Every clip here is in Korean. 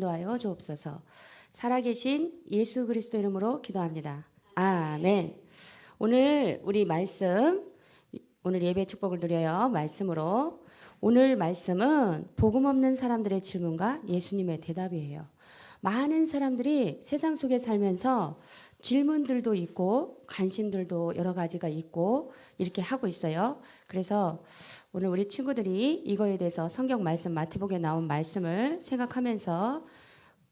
인도하여 주옵소서. 살아계신 예수 그리스도 이름으로 기도합니다. 아멘. 오늘 우리 말씀, 오늘 예배 축복을 드려요. 말씀으로. 오늘 말씀은 복음 없는 사람들의 질문과 예수님의 대답이에요. 많은 사람들이 세상 속에 살면서 질문들도 있고 관심들도 여러 가지가 있고 이렇게 하고 있어요. 그래서 오늘 우리 친구들이 이거에 대해서 성경 말씀 마태복음에 나온 말씀을 생각하면서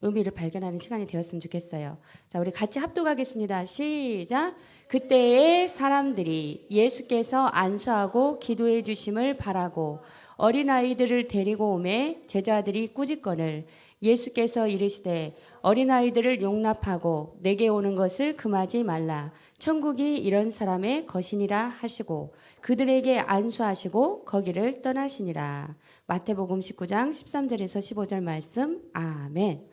의미를 발견하는 시간이 되었으면 좋겠어요. 자, 우리 같이 합독하겠습니다. 시작. 그때의 사람들이 예수께서 안수하고 기도해 주심을 바라고 어린아이들을 데리고 오매 제자들이 꾸짖거늘 예수께서 이르시되 어린아이들을 용납하고 내게 오는 것을 금하지 말라. 천국이 이런 사람의 것이니라 하시고 그들에게 안수하시고 거기를 떠나시니라. 마태복음 19장 13절에서 15절 말씀. 아멘.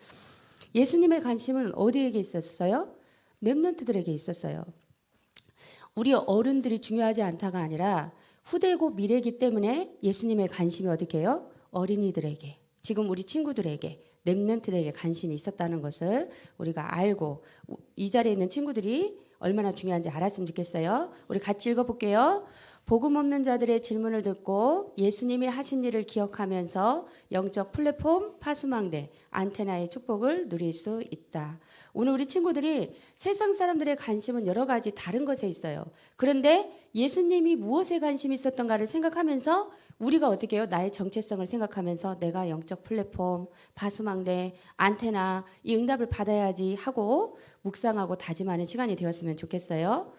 예수님의 관심은 어디에게 있었어요? 렘넌트들에게 있었어요. 우리 어른들이 중요하지 않다가 아니라 후대고 미래이기 때문에 예수님의 관심이 어디게 해요? 어린이들에게, 지금 우리 친구들에게, 렘넌트들에게 관심이 있었다는 것을 우리가 알고 이 자리에 있는 친구들이 얼마나 중요한지 알았으면 좋겠어요. 우리 같이 읽어볼게요. 복음 없는 자들의 질문을 듣고 예수님이 하신 일을 기억하면서 영적 플랫폼 파수망대 안테나의 축복을 누릴 수 있다. 오늘 우리 친구들이 세상 사람들의 관심은 여러 가지 다른 것에 있어요. 그런데 예수님이 무엇에 관심이 있었던가를 생각하면서 우리가 어떻게 해요? 나의 정체성을 생각하면서 내가 영적 플랫폼, 파수망대, 안테나 이 응답을 받아야지 하고 묵상하고 다짐하는 시간이 되었으면 좋겠어요.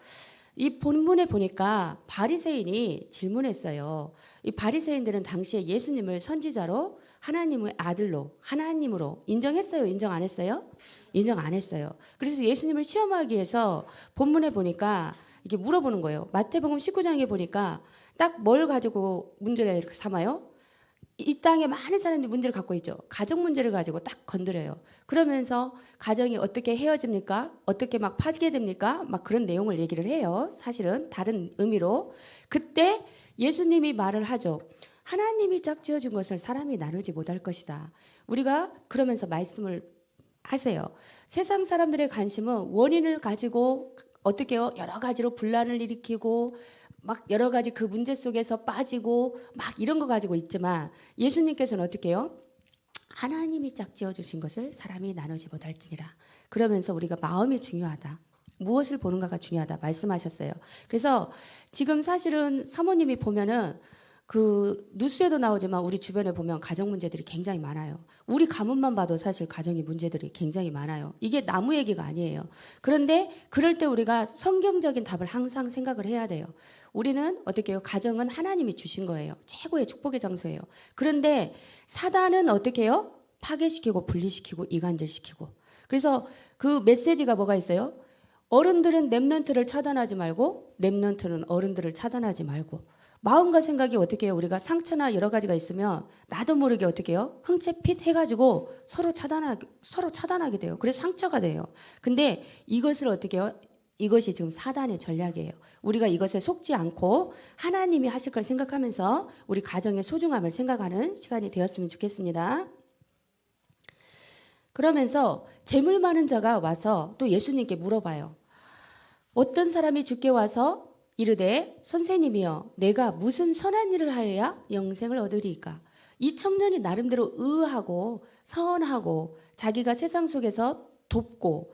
이 본문에 보니까 바리새인이 질문했어요. 이 바리새인들은 당시에 예수님을 선지자로 하나님의 아들로 하나님으로 인정했어요? 인정 안 했어요? 인정 안 했어요. 그래서 예수님을 시험하기 위해서 본문에 보니까 이게 물어보는 거예요. 마태복음 19장에 보니까 딱 뭘 가지고 문제를 이렇게 삼아요? 이 땅에 많은 사람들이 문제를 갖고 있죠. 가정 문제를 가지고 딱 건드려요. 그러면서 가정이 어떻게 헤어집니까? 어떻게 막 파괴됩니까? 막 그런 내용을 얘기를 해요. 사실은 다른 의미로. 그때 예수님이 말을 하죠. 하나님이 짝지어준 것을 사람이 나누지 못할 것이다. 우리가 그러면서 말씀을 하세요. 세상 사람들의 관심은 원인을 가지고 어떻게 해요? 여러 가지로 분란을 일으키고 막 여러 가지 그 문제 속에서 빠지고 막 이런 거 가지고 있지만 예수님께서는 어떻게 해요? 하나님이 짝지어 주신 것을 사람이 나누지 못할지니라. 그러면서 우리가 마음이 중요하다. 무엇을 보는가가 중요하다 말씀하셨어요. 그래서 지금 사실은 사모님이 보면은 그 뉴스에도 나오지만 우리 주변에 보면 가정 문제들이 굉장히 많아요. 우리 가문만 봐도 사실 가정의 문제들이 굉장히 많아요. 이게 나무 얘기가 아니에요. 그런데 그럴 때 우리가 성경적인 답을 항상 생각을 해야 돼요. 우리는 어떻게 해요? 가정은 하나님이 주신 거예요. 최고의 축복의 장소예요. 그런데 사단은 어떻게 해요? 파괴시키고 분리시키고 이간질시키고. 그래서 그 메시지가 뭐가 있어요? 어른들은 렘넌트를 차단하지 말고 렘넌트는 어른들을 차단하지 말고. 마음과 생각이 어떻게 해요? 우리가 상처나 여러 가지가 있으면 나도 모르게 어떻게 해요? 흥채핏 해가지고 서로 차단하게 돼요. 그래서 상처가 돼요. 근데 이것을 어떻게 해요? 이것이 지금 사단의 전략이에요. 우리가 이것에 속지 않고 하나님이 하실 걸 생각하면서 우리 가정의 소중함을 생각하는 시간이 되었으면 좋겠습니다. 그러면서 재물 많은 자가 와서 또 예수님께 물어봐요. 어떤 사람이 주께 와서 이르되 선생님이여 내가 무슨 선한 일을 하여야 영생을 얻으리이까. 이 청년이 나름대로 의하고 선하고 자기가 세상 속에서 돕고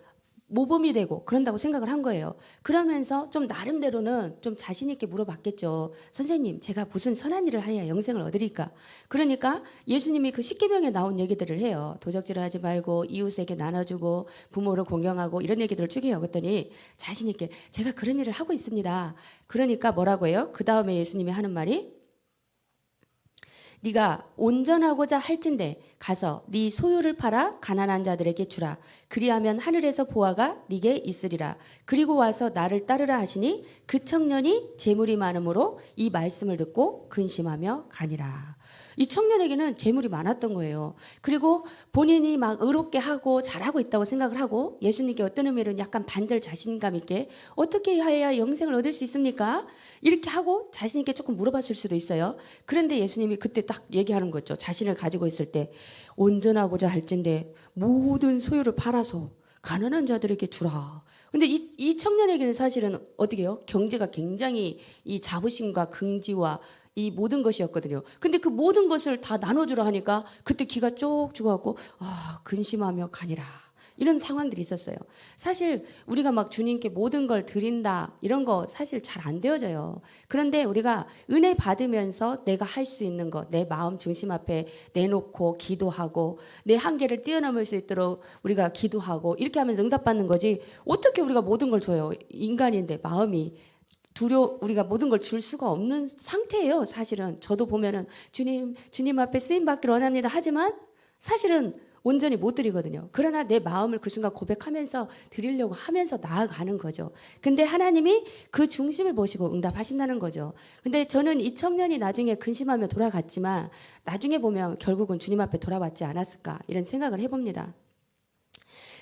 모범이 되고 그런다고 생각을 한 거예요. 그러면서 좀 나름대로는 좀 자신 있게 물어봤겠죠. 선생님 제가 무슨 선한 일을 하여야 영생을 얻으리까. 그러니까 예수님이 그 십계명에 나온 얘기들을 해요. 도적질을 하지 말고 이웃에게 나눠주고 부모를 공경하고 이런 얘기들을 쭉 해요. 그랬더니 자신 있게 제가 그런 일을 하고 있습니다. 그러니까 뭐라고 해요? 그 다음에 예수님이 하는 말이 네가 온전하고자 할진대 가서 네 소유를 팔아 가난한 자들에게 주라. 그리하면 하늘에서 보화가 네게 있으리라. 그리고 와서 나를 따르라 하시니 그 청년이 재물이 많음으로 이 말씀을 듣고 근심하며 가니라. 이 청년에게는 재물이 많았던 거예요. 그리고 본인이 막 의롭게 하고 잘하고 있다고 생각을 하고 예수님께 어떤 의미로는 약간 반절 자신감 있게 어떻게 해야 영생을 얻을 수 있습니까? 이렇게 하고 자신 있게 조금 물어봤을 수도 있어요. 그런데 예수님이 그때 딱 얘기하는 거죠. 자신을 가지고 있을 때 온전하고자 할진대 모든 소유를 팔아서 가난한 자들에게 주라. 근데 이 청년에게는 사실은 어떻게 해요? 경제가 굉장히 이 자부심과 긍지와 이 모든 것이었거든요. 근데 그 모든 것을 다 나눠주라 하니까 그때 기가 쪽 죽어갖고 근심하며 가니라. 이런 상황들이 있었어요. 사실 우리가 막 주님께 모든 걸 드린다 이런 거 사실 잘 안 되어져요. 그런데 우리가 은혜 받으면서 내가 할 수 있는 것, 내 마음 중심 앞에 내놓고 기도하고 내 한계를 뛰어넘을 수 있도록 우리가 기도하고 이렇게 하면서 응답받는 거지 어떻게 우리가 모든 걸 줘요. 인간인데 마음이 우리가 모든 걸 줄 수가 없는 상태예요. 사실은 저도 보면은 주님 앞에 쓰임 받기를 원합니다. 하지만 사실은 온전히 못 드리거든요. 그러나 내 마음을 그 순간 고백하면서 드리려고 하면서 나아가는 거죠. 근데 하나님이 그 중심을 보시고 응답하신다는 거죠. 근데 저는 이 청년이 나중에 근심하며 돌아갔지만 나중에 보면 결국은 주님 앞에 돌아왔지 않았을까 이런 생각을 해봅니다.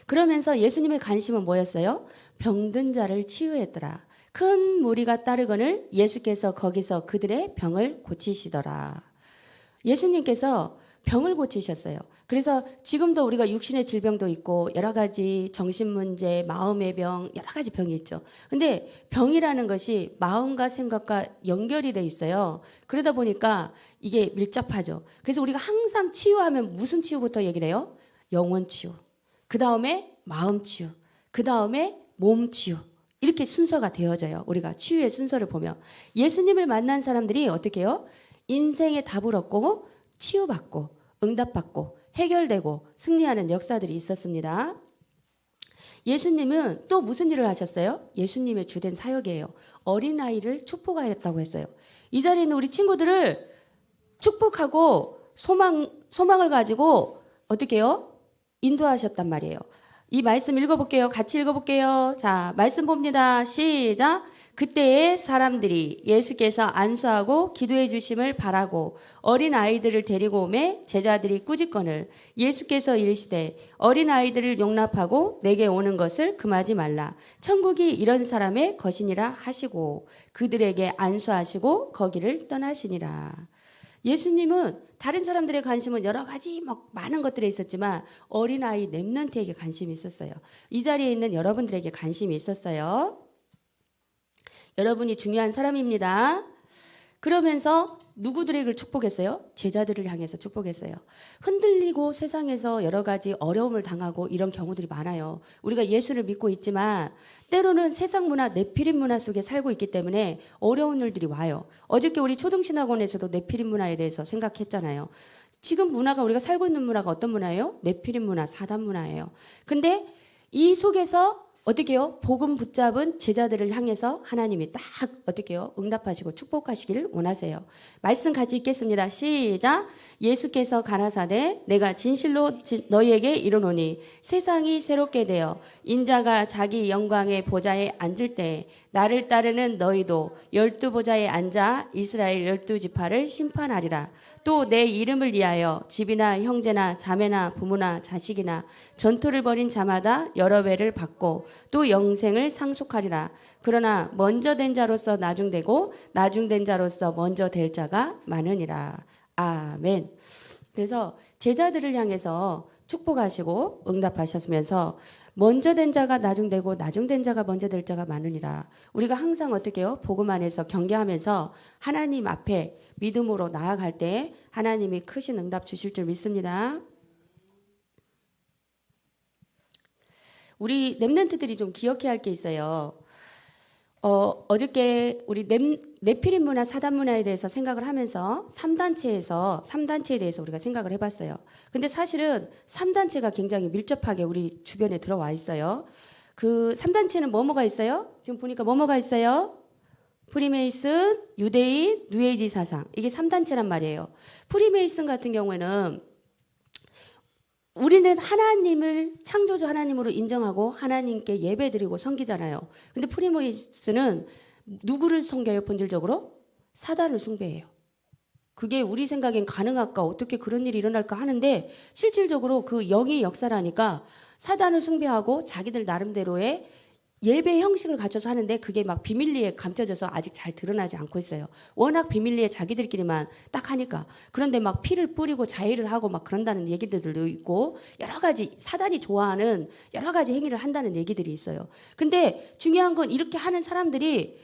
그러면서 예수님의 관심은 뭐였어요? 병든 자를 치유했더라. 큰 무리가 따르거늘 예수께서 거기서 그들의 병을 고치시더라. 예수님께서 병을 고치셨어요. 그래서 지금도 우리가 육신의 질병도 있고 여러 가지 정신 문제, 마음의 병, 여러 가지 병이 있죠. 근데 병이라는 것이 마음과 생각과 연결이 돼 있어요. 그러다 보니까 이게 밀접하죠. 그래서 우리가 항상 치유하면 무슨 치유부터 얘기를 해요? 영혼 치유. 그 다음에 마음 치유. 그 다음에 몸 치유. 이렇게 순서가 되어져요. 우리가 치유의 순서를 보면. 예수님을 만난 사람들이 어떻게 해요? 인생의 답을 얻고 치유받고 응답받고 해결되고 승리하는 역사들이 있었습니다. 예수님은 또 무슨 일을 하셨어요? 예수님의 주된 사역이에요. 어린아이를 축복하였다고 했어요. 이 자리에 있는 우리 친구들을 축복하고 소망을 가지고 어떻게 해요? 인도하셨단 말이에요. 이 말씀 읽어볼게요. 같이 읽어볼게요. 자, 말씀 봅니다. 시작. 그때의 사람들이 예수께서 안수하고 기도해 주심을 바라고 어린 아이들을 데리고 오매 제자들이 꾸짖거늘 예수께서 이르시되 어린 아이들을 용납하고 내게 오는 것을 금하지 말라. 천국이 이런 사람의 것이니라 하시고 그들에게 안수하시고 거기를 떠나시니라. 예수님은 다른 사람들의 관심은 여러 가지 막 많은 것들에 있었지만 어린아이 렘넌트에게 관심이 있었어요. 이 자리에 있는 여러분들에게 관심이 있었어요. 여러분이 중요한 사람입니다. 그러면서 누구들에게 축복했어요? 제자들을 향해서 축복했어요. 흔들리고 세상에서 여러 가지 어려움을 당하고 이런 경우들이 많아요. 우리가 예수를 믿고 있지만 때로는 세상 문화, 네피림 문화 속에 살고 있기 때문에 어려운 일들이 와요. 어저께 우리 초등신학원에서도 네피림 문화에 대해서 생각했잖아요. 지금 문화가 우리가 살고 있는 문화가 어떤 문화예요? 네피림 문화, 사단 문화예요. 근데 이 속에서 어떻게 해요? 복음 붙잡은 제자들을 향해서 하나님이 딱 어떻게 해요? 응답하시고 축복하시기를 원하세요. 말씀 같이 읽겠습니다. 시작. 예수께서 가라사대 내가 진실로 너희에게 이르노니 세상이 새롭게 되어 인자가 자기 영광의 보좌에 앉을 때 나를 따르는 너희도 12보좌에 앉아 이스라엘 12지파를 심판하리라. 또 내 이름을 위하여 집이나 형제나 자매나 부모나 자식이나 전투를 벌인 자마다 여러 배를 받고 또 영생을 상속하리라. 그러나 먼저 된 자로서 나중되고 나중된 자로서 먼저 될 자가 많으니라. 아멘. 그래서 제자들을 향해서 축복하시고 응답하셨으면서 먼저 된 자가 나중되고 나중된 자가 먼저 될 자가 많으니라. 우리가 항상 어떻게 해요? 복음 안에서 경계하면서 하나님 앞에 믿음으로 나아갈 때 하나님이 크신 응답 주실 줄 믿습니다. 우리 렘넌트들이 좀 기억해야 할 게 있어요. 어저께 우리 네피림 문화, 사단 문화에 대해서 생각을 하면서 3단체에 대해서 우리가 생각을 해봤어요. 근데 사실은 3단체가 굉장히 밀접하게 우리 주변에 들어와 있어요. 그 3단체는 뭐뭐가 있어요? 지금 보니까 뭐뭐가 있어요? 프리메이슨, 유대인, 뉴에이지 사상. 이게 3단체란 말이에요. 프리메이슨 같은 경우에는 우리는 하나님을 창조주 하나님으로 인정하고 하나님께 예배드리고 섬기잖아요. 근데 프리메이슨은 누구를 섬겨요? 본질적으로? 사단을 숭배해요. 그게 우리 생각엔 가능할까? 어떻게 그런 일이 일어날까 하는데 실질적으로 그 영의 역사라니까 사단을 숭배하고 자기들 나름대로의 예배 형식을 갖춰서 하는데 그게 막 비밀리에 감춰져서 아직 잘 드러나지 않고 있어요. 워낙 비밀리에 자기들끼리만 딱 하니까. 그런데 막 피를 뿌리고 자해를 하고 막 그런다는 얘기들도 있고 여러 가지 사단이 좋아하는 여러 가지 행위를 한다는 얘기들이 있어요. 근데 중요한 건 이렇게 하는 사람들이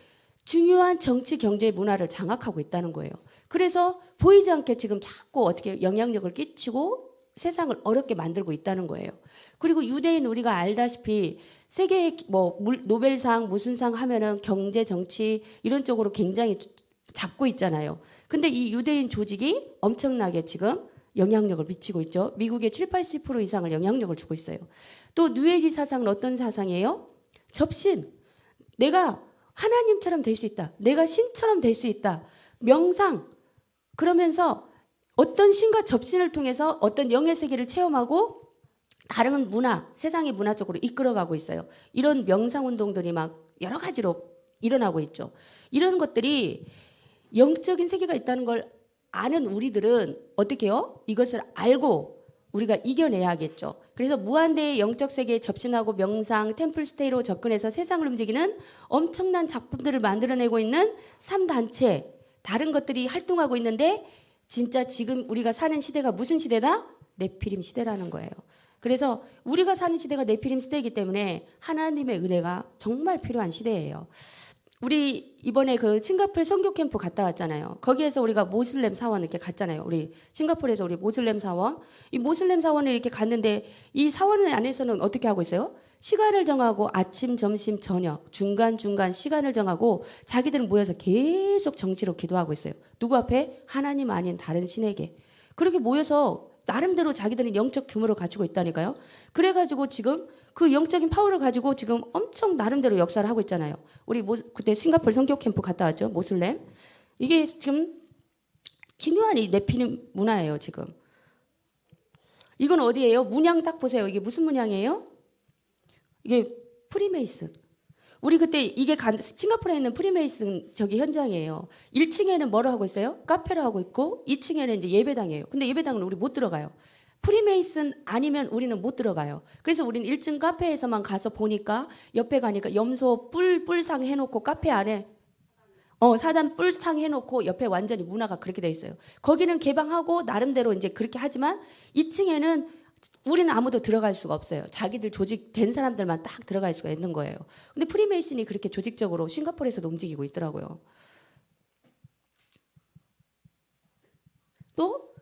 중요한 정치, 경제, 문화를 장악하고 있다는 거예요. 그래서 보이지 않게 지금 자꾸 어떻게 영향력을 끼치고 세상을 어렵게 만들고 있다는 거예요. 그리고 유대인 우리가 알다시피 세계 뭐 노벨상 무슨 상 하면은 경제, 정치 이런 쪽으로 굉장히 잡고 있잖아요. 근데 이 유대인 조직이 엄청나게 지금 영향력을 미치고 있죠. 미국의 7, 80% 이상을 영향력을 주고 있어요. 또 뉴에이지 사상은 어떤 사상이에요? 접신. 내가 하나님처럼 될 수 있다. 내가 신처럼 될 수 있다. 명상. 그러면서 어떤 신과 접신을 통해서 어떤 영의 세계를 체험하고 다른 문화, 세상의 문화 쪽으로 이끌어가고 있어요. 이런 명상 운동들이 막 여러 가지로 일어나고 있죠. 이런 것들이 영적인 세계가 있다는 걸 아는 우리들은 어떻게 해요? 이것을 알고 우리가 이겨내야겠죠. 그래서 무한대의 영적 세계에 접신하고 명상, 템플스테이로 접근해서 세상을 움직이는 엄청난 작품들을 만들어내고 있는 3단체, 다른 것들이 활동하고 있는데 진짜 지금 우리가 사는 시대가 무슨 시대다? 네피림 시대라는 거예요. 그래서 우리가 사는 시대가 네피림 시대이기 때문에 하나님의 은혜가 정말 필요한 시대예요. 우리 이번에 그 싱가포르 선교 캠프 갔다 왔잖아요. 거기에서 우리가 모슬렘 사원 이렇게 갔잖아요. 우리 싱가포르에서 우리 모슬렘 사원. 이 모슬렘 사원을 이렇게 갔는데 이 사원 안에서는 어떻게 하고 있어요? 시간을 정하고 아침, 점심, 저녁 중간중간 시간을 정하고 자기들은 모여서 계속 정치로 기도하고 있어요. 누구 앞에? 하나님 아닌 다른 신에게. 그렇게 모여서 나름대로 자기들은 영적 규모를 갖추고 있다니까요. 그래가지고 지금 그 영적인 파워를 가지고 지금 엄청 나름대로 역사를 하고 있잖아요. 우리 그때 싱가포르 선교 캠프 갔다 왔죠. 모슬렘. 이게 지금 중요한 이 네피림 문화예요. 지금. 이건 어디예요? 문양 딱 보세요. 이게 무슨 문양이에요? 이게 프리메이슨. 우리 그때 이게 싱가포르에 있는 프리메이슨 저기 현장이에요. 1층에는 뭐를 하고 있어요? 카페를 하고 있고 2층에는 이제 예배당이에요. 근데 예배당은 우리 못 들어가요. 프리메이슨 아니면 우리는 못 들어가요. 그래서 우리는 1층 카페에서만 가서 보니까 옆에 가니까 염소 뿔상 해놓고 카페 안에 사단 뿔상 해놓고 옆에 완전히 문화가 그렇게 돼 있어요. 거기는 개방하고 나름대로 이제 그렇게 하지만 2층에는 우리는 아무도 들어갈 수가 없어요. 자기들 조직된 사람들만 딱 들어갈 수가 있는 거예요. 근데 프리메이슨이 그렇게 조직적으로 싱가포르에서도 움직이고 있더라고요. 또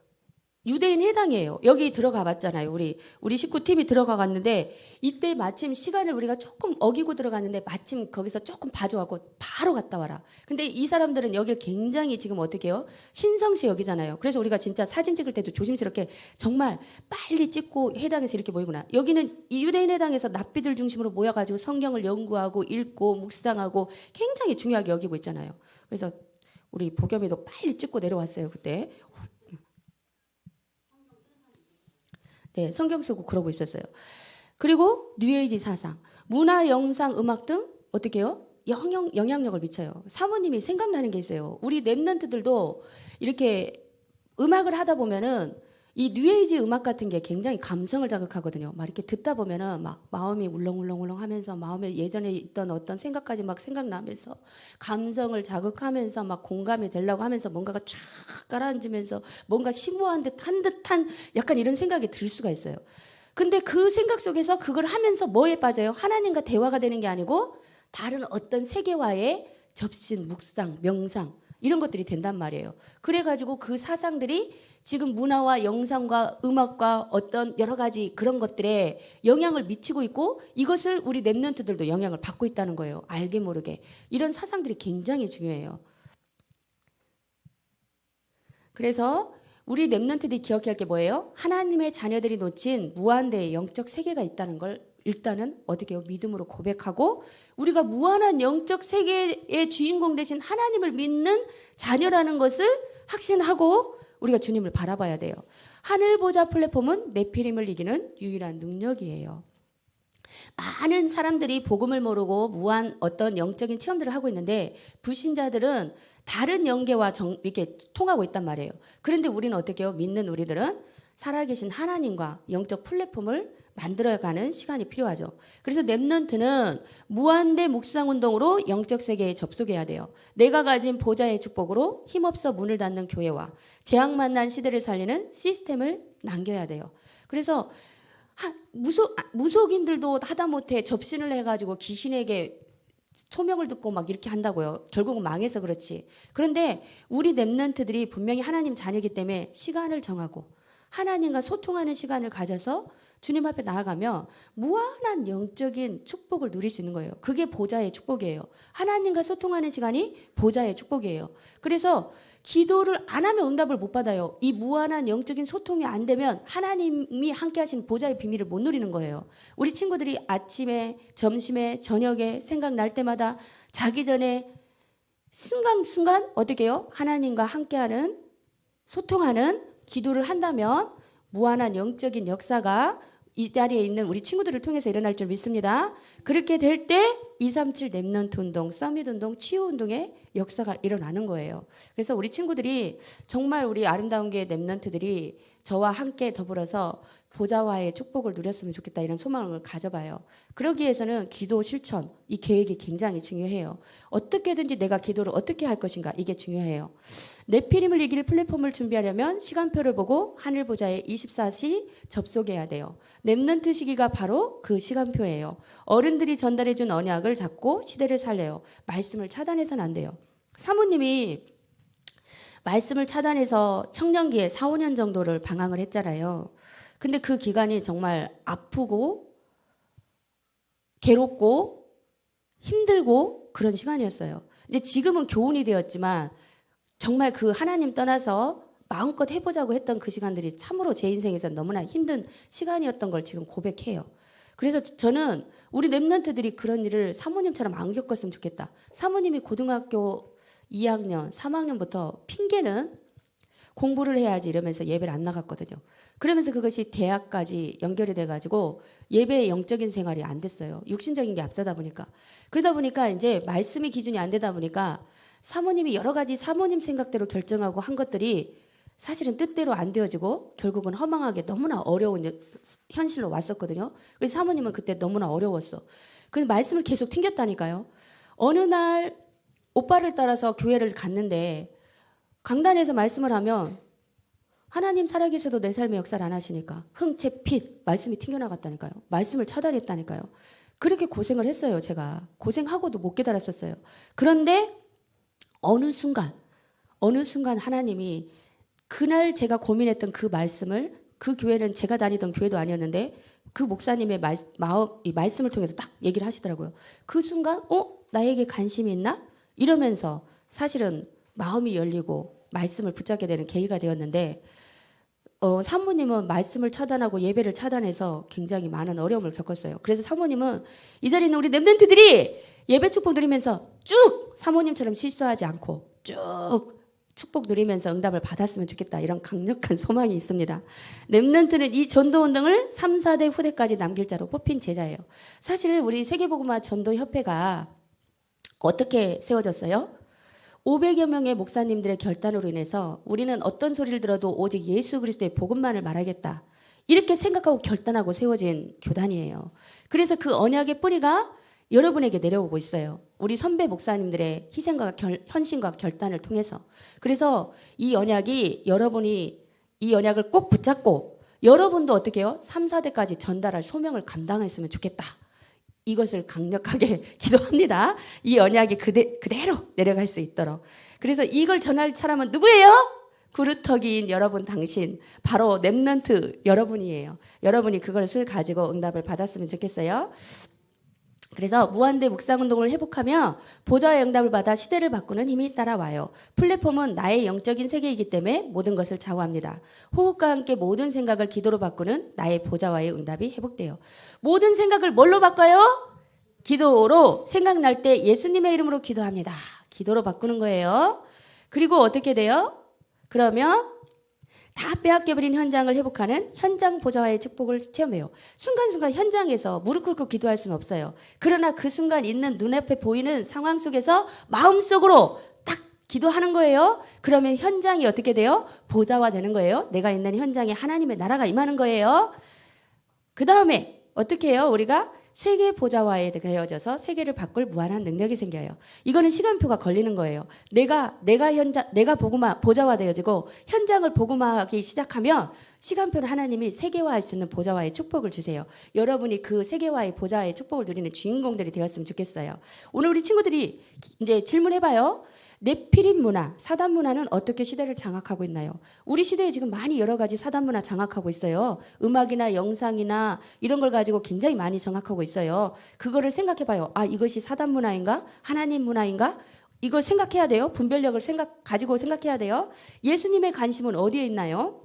유대인 해당이에요. 여기 들어가 봤잖아요. 우리 식구팀이 들어가 갔는데 이때 마침 시간을 우리가 조금 어기고 들어갔는데 마침 거기서 조금 봐줘갖고 바로 갔다 와라. 근데 이 사람들은 여기를 굉장히 지금 어떻게 해요? 신성시 여기잖아요. 그래서 우리가 진짜 사진 찍을 때도 조심스럽게 정말 빨리 찍고 해당에서 이렇게 모이구나. 여기는 이 유대인 해당에서 납비들 중심으로 모여가지고 성경을 연구하고 읽고 묵상하고 굉장히 중요하게 여기고 있잖아요. 그래서 우리 보겸이도 빨리 찍고 내려왔어요. 그때. 네, 성경 쓰고 그러고 있었어요. 그리고 뉴에이지 사상, 문화, 영상, 음악 등 어떻게 해요? 영향력을 미쳐요. 사모님이 생각나는 게 있어요. 우리 랩런트들도 이렇게 음악을 하다 보면은 이 뉴에이지 음악 같은 게 굉장히 감성을 자극하거든요. 막 이렇게 듣다 보면은 막 마음이 울렁울렁울렁 하면서 마음에 예전에 있던 어떤 생각까지 막 생각나면서 감성을 자극하면서 막 공감이 되려고 하면서 뭔가가 쫙 가라앉으면서 뭔가 심오한 듯한 약간 이런 생각이 들 수가 있어요. 근데 그 생각 속에서 그걸 하면서 뭐에 빠져요? 하나님과 대화가 되는 게 아니고 다른 어떤 세계와의 접신, 묵상, 명상 이런 것들이 된단 말이에요. 그래가지고 그 사상들이 지금 문화와 영상과 음악과 어떤 여러 가지 그런 것들에 영향을 미치고 있고 이것을 우리 랩런트들도 영향을 받고 있다는 거예요. 알게 모르게. 이런 사상들이 굉장히 중요해요. 그래서 우리 랩런트들이 기억해야 할 게 뭐예요? 하나님의 자녀들이 놓친 무한대의 영적 세계가 있다는 걸 일단은 어떻게 해요? 믿음으로 고백하고 우리가 무한한 영적 세계의 주인공 되신 하나님을 믿는 자녀라는 것을 확신하고 우리가 주님을 바라봐야 돼요. 하늘보좌 플랫폼은 네피림을 이기는 유일한 능력이에요. 많은 사람들이 복음을 모르고 무한 어떤 영적인 체험들을 하고 있는데 불신자들은 다른 영계와 이렇게 통하고 있단 말이에요. 그런데 우리는 어떻게 해요? 믿는 우리들은 살아계신 하나님과 영적 플랫폼을 만들어가는 시간이 필요하죠. 그래서 렘넌트는 무한대 묵상운동으로 영적 세계에 접속해야 돼요. 내가 가진 보좌의 축복으로 힘없어 문을 닫는 교회와 재앙 만난 시대를 살리는 시스템을 남겨야 돼요. 그래서 무속인들도 하다못해 접신을 해가지고 귀신에게 소명을 듣고 막 이렇게 한다고요. 결국은 망해서 그렇지. 그런데 우리 렘넌트들이 분명히 하나님 자녀이기 때문에 시간을 정하고 하나님과 소통하는 시간을 가져서 주님 앞에 나아가며 무한한 영적인 축복을 누릴 수 있는 거예요. 그게 보좌의 축복이에요. 하나님과 소통하는 시간이 보좌의 축복이에요. 그래서 기도를 안 하면 응답을 못 받아요. 이 무한한 영적인 소통이 안 되면 하나님이 함께 하시는 보좌의 비밀을 못 누리는 거예요. 우리 친구들이 아침에, 점심에, 저녁에 생각날 때마다 자기 전에 순간순간 어떻게 해요? 하나님과 함께하는 소통하는 기도를 한다면 무한한 영적인 역사가 이 자리에 있는 우리 친구들을 통해서 일어날 줄 믿습니다. 그렇게 될 때 237 렘넌트 운동, 서밋 운동, 치유 운동의 역사가 일어나는 거예요. 그래서 우리 친구들이 정말 우리 아름다운 게 렘넌트들이 저와 함께 더불어서 보좌와의 축복을 누렸으면 좋겠다 이런 소망을 가져봐요. 그러기 위해서는 기도 실천, 이 계획이 굉장히 중요해요. 어떻게든지 내가 기도를 어떻게 할 것인가 이게 중요해요. 네피림을 이길 플랫폼을 준비하려면 시간표를 보고 하늘 보좌에 24시 접속해야 돼요. 렘넌트 시기가 바로 그 시간표예요. 어른들이 전달해 준 언약을 잡고 시대를 살려요. 말씀을 차단해서는 안 돼요. 사모님이 말씀을 차단해서 청년기에 4, 5년 정도를 방황을 했잖아요. 근데 그 기간이 정말 아프고 괴롭고 힘들고 그런 시간이었어요. 근데 지금은 교훈이 되었지만 정말 그 하나님 떠나서 마음껏 해보자고 했던 그 시간들이 참으로 제 인생에서 너무나 힘든 시간이었던 걸 지금 고백해요. 그래서 저는 우리 렘넌트들이 그런 일을 사모님처럼 안 겪었으면 좋겠다. 사모님이 고등학교 2학년, 3학년부터 핑계는 공부를 해야지 이러면서 예배를 안 나갔거든요. 그러면서 그것이 대학까지 연결이 돼가지고 예배의 영적인 생활이 안 됐어요. 육신적인 게 앞서다 보니까. 그러다 보니까 이제 말씀의 기준이 안 되다 보니까 사모님이 여러 가지 사모님 생각대로 결정하고 한 것들이 사실은 뜻대로 안 되어지고 결국은 허망하게 너무나 어려운 현실로 왔었거든요. 그래서 사모님은 그때 너무나 어려웠어. 그 말씀을 계속 튕겼다니까요. 어느 날 오빠를 따라서 교회를 갔는데 강단에서 말씀을 하면 하나님 살아계셔도 내 삶의 역사를 안 하시니까 흥채핏 말씀이 튕겨나갔다니까요. 말씀을 차단했다니까요. 그렇게 고생을 했어요. 제가 고생하고도 못 깨달았었어요. 그런데 어느 순간 하나님이 그날 제가 고민했던 그 말씀을 그 교회는 제가 다니던 교회도 아니었는데 그 목사님의 이 말씀을 통해서 딱 얘기를 하시더라고요. 그 순간 나에게 관심이 있나? 이러면서 사실은 마음이 열리고 말씀을 붙잡게 되는 계기가 되었는데 사모님은 말씀을 차단하고 예배를 차단해서 굉장히 많은 어려움을 겪었어요. 그래서 사모님은 이 자리에 있는 우리 렘넌트들이 예배 축복 누리면서 쭉 사모님처럼 실수하지 않고 쭉 축복 누리면서 응답을 받았으면 좋겠다. 이런 강력한 소망이 있습니다. 렘넌트는 이 전도운동을 3, 4대 후대까지 남길 자로 뽑힌 제자예요. 사실 우리 세계복음화 전도협회가 어떻게 세워졌어요? 500여 명의 목사님들의 결단으로 인해서 우리는 어떤 소리를 들어도 오직 예수 그리스도의 복음만을 말하겠다. 이렇게 생각하고 결단하고 세워진 교단이에요. 그래서 그 언약의 뿌리가 여러분에게 내려오고 있어요. 우리 선배 목사님들의 희생과 헌신과 결단을 통해서. 그래서 이 언약이 여러분이 이 언약을 꼭 붙잡고 여러분도 어떻게 해요? 3, 4대까지 전달할 소명을 감당했으면 좋겠다. 이것을 강력하게 기도합니다. 이 언약이 그대로 내려갈 수 있도록. 그래서 이걸 전할 사람은 누구예요? 구루터기인 여러분 당신, 바로 렘넌트 여러분이에요. 여러분이 그것을 가지고 응답을 받았으면 좋겠어요. 그래서 무한대 묵상운동을 회복하며 보좌의 응답을 받아 시대를 바꾸는 힘이 따라와요. 플랫폼은 나의 영적인 세계이기 때문에 모든 것을 좌우합니다. 호흡과 함께 모든 생각을 기도로 바꾸는 나의 보좌와의 응답이 회복돼요. 모든 생각을 뭘로 바꿔요? 기도로. 생각날 때 예수님의 이름으로 기도합니다. 기도로 바꾸는 거예요. 그리고 어떻게 돼요? 그러면 다 빼앗겨버린 현장을 회복하는 현장 보좌와의 축복을 체험해요. 순간순간 현장에서 무릎 꿇고 기도할 수는 없어요. 그러나 그 순간 있는 눈앞에 보이는 상황 속에서 마음속으로 딱 기도하는 거예요. 그러면 현장이 어떻게 돼요? 보좌화 되는 거예요. 내가 있는 현장에 하나님의 나라가 임하는 거예요. 그 다음에 어떻게 해요? 우리가 세계 보좌화에 되어져서 세계를 바꿀 무한한 능력이 생겨요. 이거는 시간표가 걸리는 거예요. 내가 보좌화 되어지고 현장을 복음화하기 시작하면 시간표는 하나님이 세계화할 수 있는 보좌화의 축복을 주세요. 여러분이 그 세계화의 보좌화의 축복을 누리는 주인공들이 되었으면 좋겠어요. 오늘 우리 친구들이 이제 질문해봐요. 네피림 문화, 사단 문화는 어떻게 시대를 장악하고 있나요? 우리 시대에 지금 많이 여러 가지 사단 문화 장악하고 있어요. 음악이나 영상이나 이런 걸 가지고 굉장히 많이 장악하고 있어요. 그거를 생각해봐요. 아, 이것이 사단 문화인가? 하나님 문화인가? 이걸 생각해야 돼요. 분별력을 가지고 생각해야 돼요. 예수님의 관심은 어디에 있나요?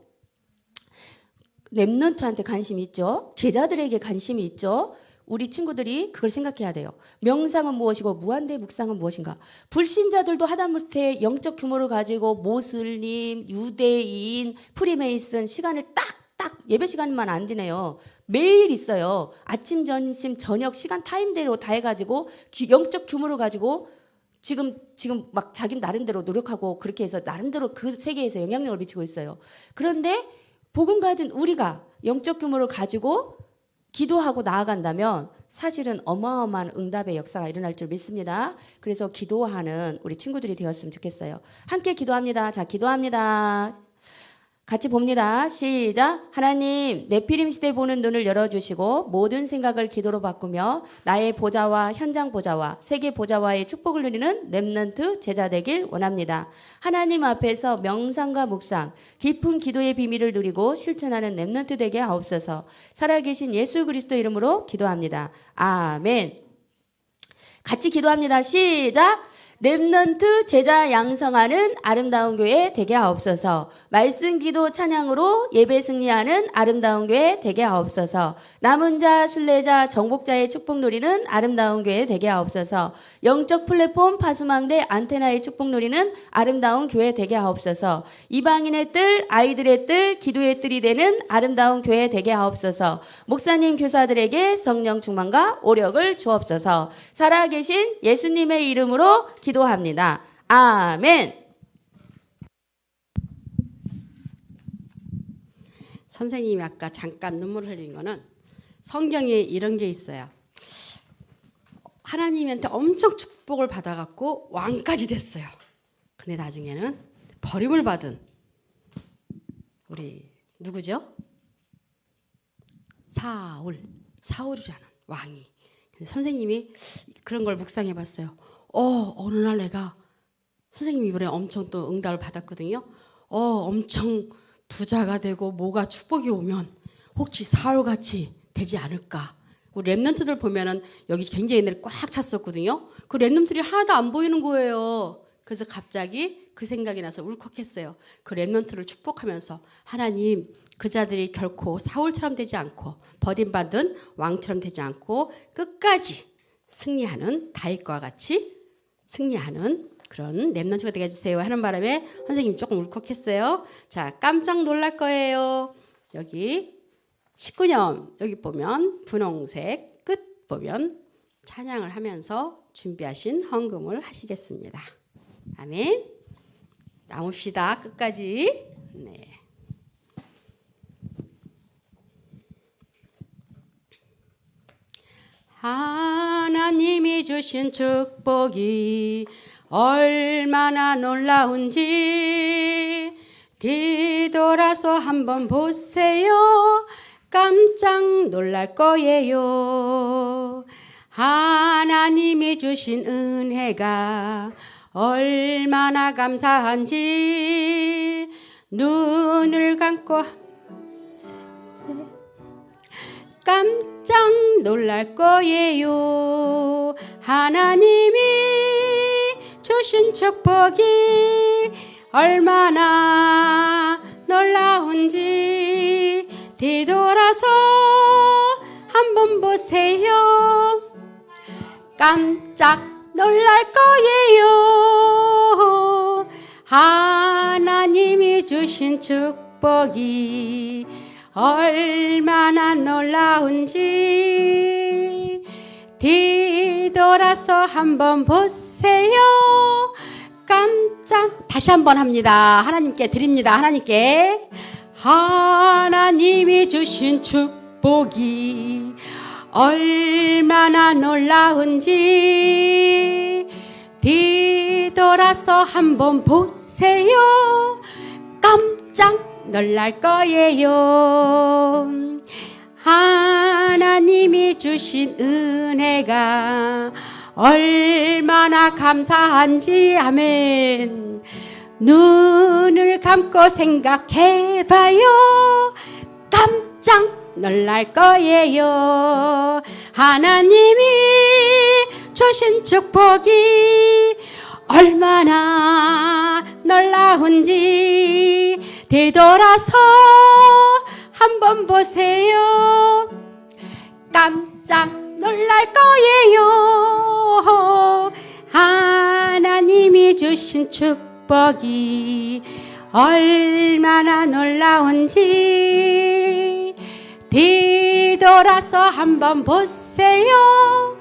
렘넌트한테 관심이 있죠. 제자들에게 관심이 있죠. 우리 친구들이 그걸 생각해야 돼요. 명상은 무엇이고 무한대 묵상은 무엇인가? 불신자들도 하다못해 영적 규모를 가지고 모슬림, 유대인, 프리메이슨 시간을 딱 예배 시간만 안 되네요. 매일 있어요. 아침, 점심, 저녁 시간 타임대로 다 해가지고 영적 규모를 가지고 지금 막 자기 나름대로 노력하고 그렇게 해서 나름대로 그 세계에서 영향력을 미치고 있어요. 그런데 복음 가진 우리가 영적 규모를 가지고 기도하고 나아간다면 사실은 어마어마한 응답의 역사가 일어날 줄 믿습니다. 그래서 기도하는 우리 친구들이 되었으면 좋겠어요. 함께 기도합니다. 자, 기도합니다. 같이 봅니다. 시작. 하나님, 네피림 시대 보는 눈을 열어주시고 모든 생각을 기도로 바꾸며 나의 보좌와 현장 보좌와 세계 보좌와의 축복을 누리는 렘넌트 제자 되길 원합니다. 하나님 앞에서 명상과 묵상, 깊은 기도의 비밀을 누리고 실천하는 렘넌트 되게 하옵소서. 살아계신 예수 그리스도 이름으로 기도합니다. 아멘. 같이 기도합니다. 시작. 렘넌트 제자 양성하는 아름다운 교회 되게 하옵소서. 말씀 기도 찬양으로 예배 승리하는 아름다운 교회 되게 하옵소서. 남은 자 순례자 정복자의 축복 누리는 아름다운 교회 되게 하옵소서. 영적 플랫폼 파수망대 안테나의 축복 누리는 아름다운 교회 되게 하옵소서. 이방인의 뜰, 아이들의 뜰, 기도의 뜰이 되는 아름다운 교회 되게 하옵소서. 목사님 교사들에게 성령 충만과 오력을 주옵소서. 살아계신 예수님의 이름으로 기도합니다. 아멘. 선생님이 아까 잠깐 눈물 흘린 거는 성경에 이런 게 있어요. 하나님한테 엄청 축복을 받아갖고 왕까지 됐어요. 근데 나중에는 버림을 받은 우리 누구죠? 사울이라는 왕이. 선생님이 그런 걸 묵상해봤어요. 어느 날 내가 선생님이 이번에 엄청 또 응답을 받았거든요. 엄청 부자가 되고 뭐가 축복이 오면 혹시 사울같이 되지 않을까. 우리 렘넌트들 보면은 여기 굉장히 옛날에 꽉 찼었거든요. 그 렘넌트들이 하나도 안 보이는 거예요. 그래서 갑자기 그 생각이 나서 울컥했어요. 그 렘넌트를 축복하면서 하나님 그 자들이 결코 사울처럼 되지 않고 버림받은 왕처럼 되지 않고 끝까지 승리하는 다윗과 같이 승리하는 그런 렘넌트가 되게 해주세요 하는 바람에 선생님이 조금 울컥했어요. 자, 깜짝 놀랄 거예요. 여기 19년 여기 보면 분홍색 끝 보면 찬양을 하면서 준비하신 헌금을 하시겠습니다. 아멘. 나옵시다. 끝까지. 네. 하나님이 주신 축복이 얼마나 놀라운지 뒤돌아서 한번 보세요. 깜짝 놀랄 거예요. 하나님이 주신 은혜가 얼마나 감사한지 눈을 감고 깜짝 놀랄 거예요. 하나님이 주신 축복이 얼마나 놀라운지 뒤돌아서 한번 보세요. 깜짝 놀랄 거예요. 하나님이 주신 축복이 얼마나 놀라운지 뒤돌아서 한번 보세요. 깜짝 깜짝 다시 한번 합니다. 하나님께 드립니다. 하나님께 하나님이 주신 축복이 얼마나 놀라운지 뒤돌아서 한번 보세요. 깜짝 놀랄 거예요. 하나님이 주신 은혜가 얼마나 감사한지 아멘. 눈을 감고 생각해봐요. 깜짝 놀랄 거예요. 하나님이 주신 축복이 얼마나 놀라운지 뒤돌아서 한번 보세요. 깜짝 놀랄 거예요. 하나님이 주신 축복이 얼마나 놀라운지 뒤돌아서 한번 보세요.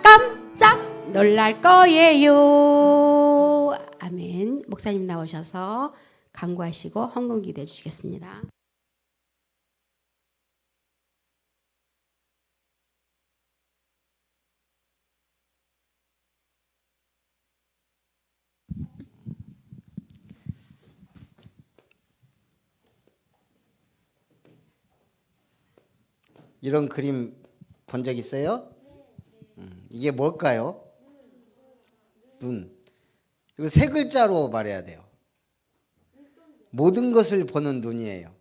깜짝 놀랄 거예요. 아멘. 목사님 나오셔서 강구하시고 헌금 기도해 주시겠습니다. 이런 그림 본 적 있어요? 이게 뭘까요? 눈. 이거 세 글자로 말해야 돼요. 모든 것을 보는 눈이에요.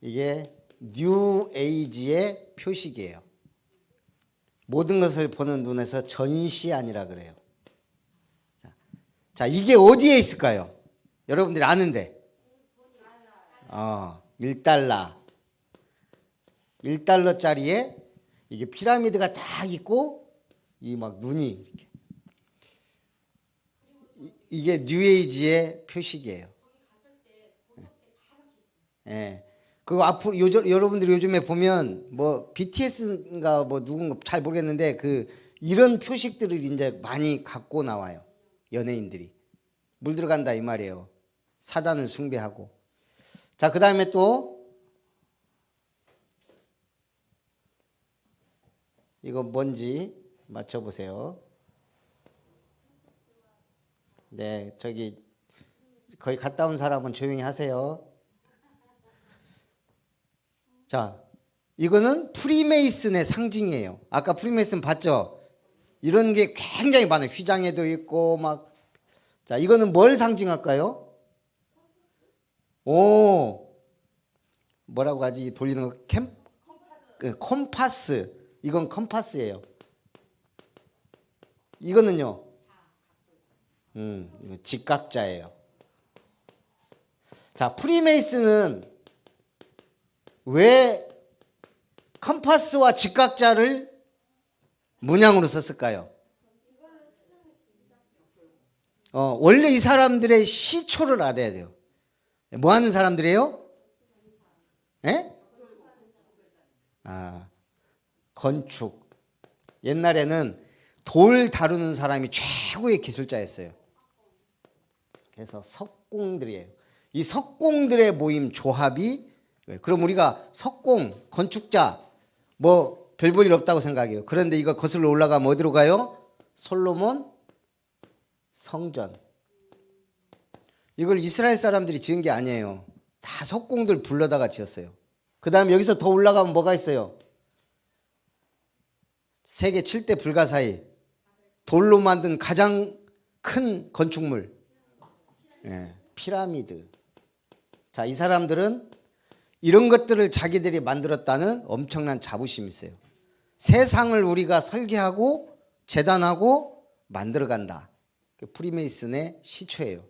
이게 뉴 에이지의 표식이에요. 모든 것을 보는 눈에서 전시안이라 그래요. 자, 이게 어디에 있을까요? 여러분들이 아는데. 1달러. 1달러짜리에 이게 피라미드가 딱 있고 이 막 눈이 이렇게. 이게 뉴에이지의 표식이에요. 예. 그거 앞으로 여러분들이 요즘에 보면 뭐 BTS인가 뭐 누군가 잘 모르겠는데 그 이런 표식들을 이제 많이 갖고 나와요. 연예인들이. 물 들어간다 이 말이에요. 사단을 숭배하고. 자, 그 다음에 또 이거 뭔지 맞춰보세요. 네, 저기 거기 갔다 온 사람은 조용히 하세요. 자, 이거는 프리메이슨의 상징이에요. 아까 프리메이슨 봤죠? 이런 게 굉장히 많아요. 휘장에도 있고 막. 자, 이거는 뭘 상징할까요? 뭐라고 하지? 돌리는 거 컴파스. 이건 컴파스예요. 이거는요. 이거 직각자예요. 자, 프리메이슨은 왜 컴파스와 직각자를 문양으로 썼을까요? 원래 이 사람들의 시초를 알아야 돼요. 뭐 하는 사람들이에요? 예? 건축. 옛날에는 돌 다루는 사람이 최고의 기술자였어요. 그래서 석공들이에요. 이 석공들의 모임 조합이, 그럼 우리가 석공, 건축자 뭐 별 볼 일 없다고 생각해요. 그런데 이거 거슬러 올라가면 어디로 가요? 솔로몬 성전. 이걸 이스라엘 사람들이 지은 게 아니에요. 다 석공들 불러다가 지었어요. 그 다음에 여기서 더 올라가면 뭐가 있어요? 세계 7대 불가사의 돌로 만든 가장 큰 건축물, 피라미드. 자, 이 사람들은 이런 것들을 자기들이 만들었다는 엄청난 자부심이 있어요. 세상을 우리가 설계하고 재단하고 만들어간다. 프리메이슨의 시초예요.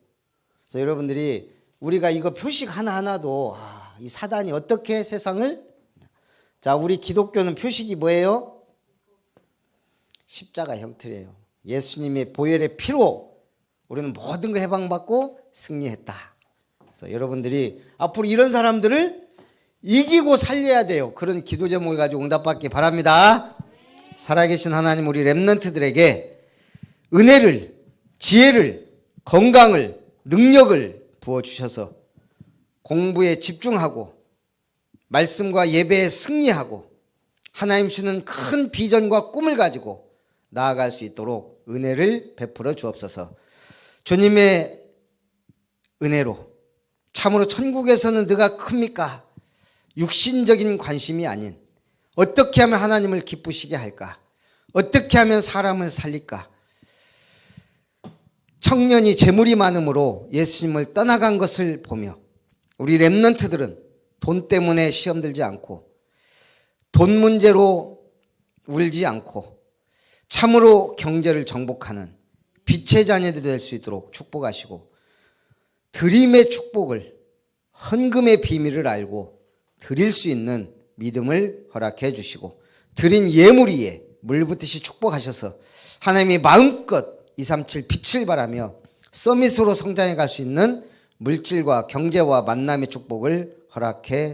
그래서 여러분들이 우리가 이거 표식 하나하나도 이 사단이 어떻게 세상을, 자, 우리 기독교는 표식이 뭐예요? 십자가 형틀이에요. 예수님의 보혈의 피로 우리는 모든 거 해방받고 승리했다. 그래서 여러분들이 앞으로 이런 사람들을 이기고 살려야 돼요. 그런 기도 제목을 가지고 응답받기 바랍니다. 살아계신 하나님, 우리 렘넌트들에게 은혜를, 지혜를, 건강을, 능력을 부어주셔서 공부에 집중하고 말씀과 예배에 승리하고 하나님 주는 큰 비전과 꿈을 가지고 나아갈 수 있도록 은혜를 베풀어 주옵소서. 주님의 은혜로 참으로 천국에서는 너가 큽니까? 육신적인 관심이 아닌 어떻게 하면 하나님을 기쁘시게 할까? 어떻게 하면 사람을 살릴까? 청년이 재물이 많음으로 예수님을 떠나간 것을 보며 우리 렘넌트들은 돈 때문에 시험 들지 않고 돈 문제로 울지 않고 참으로 경제를 정복하는 빛의 자녀들이 될 수 있도록 축복하시고 드림의 축복을 헌금의 비밀을 알고 드릴 수 있는 믿음을 허락해 주시고 드린 예물 위에 물 붓듯이 축복하셔서 하나님이 마음껏 237 빛을 발하며 서밋으로 성장해 갈 수 있는 물질과 경제와 만남의 축복을 허락해